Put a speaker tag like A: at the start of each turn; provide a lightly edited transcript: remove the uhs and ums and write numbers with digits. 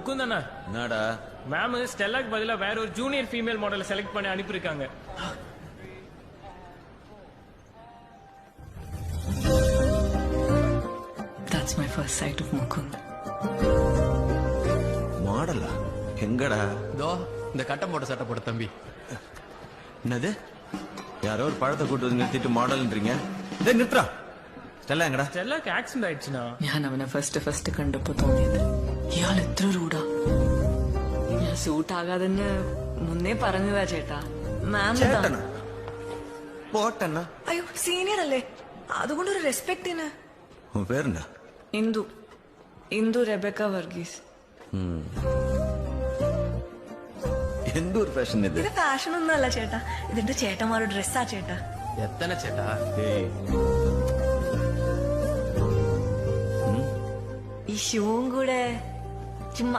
A: முகுந்தண்ணா
B: என்னடா
A: மேம் ஸ்டெல்லாக்கு பதிலா வேற ஒரு ஜூனியர் ஃபீமேல் மாடலை செலக்ட் பண்ணி அனுப்பியிருக்காங்க.
C: That's my first sight of Mukund.
B: மாடலா எங்கடா?
D: இதோ இந்த கட்டம் போட்ட சட்டை போட்ட தம்பி.
B: என்னது யாரோ ஒரு பழத்தை கூட்டு வந்து நிறுத்திட்டு மாடல்ன்றீங்க? டேய் நிறுத்துடா. ஸ்டெல்லா எங்கடா?
A: ஸ்டெல்லாக்கு ஆக்சிடென்ட் ஆயிடுச்சுண்ணா.
C: ഞാൻ അവനെ ഫസ്റ്റ് കണ്ടപ്പോ തോന്നിയത് ഇയാൾ എത്ര റൂഡാ. ഞാൻ സൂട്ട് ആകാതെന്ന് മുന്നേ പറഞ്ഞതാ ചേട്ടാ. മാം
B: ചേട്ടനാ? പോട്ടണ്ണா.
C: അയ്യോ സീനിയർ അല്ലേ, അതുകൊണ്ടൊരു റെസ്പെക്ടിന്.
B: உன் பேர் என்ன?
C: ഇന്ദു ഇന്ദു റെബേക്ക വർഗീസ്.
B: எந்த ஒரு ஃபேஷன் இது?
C: ഇത് ഫാഷൻ ഒന്നും അല്ല ചേട്ടാ, ഇതിന്റെ ചേട്ടന്മാരുടെ ഡ്രസ്സാ ചേട്ടാ.
D: எத்தனை சேட்டா?
B: ஏய்
C: ഈ ഷൂവും കൂടെ ചുമ്മാ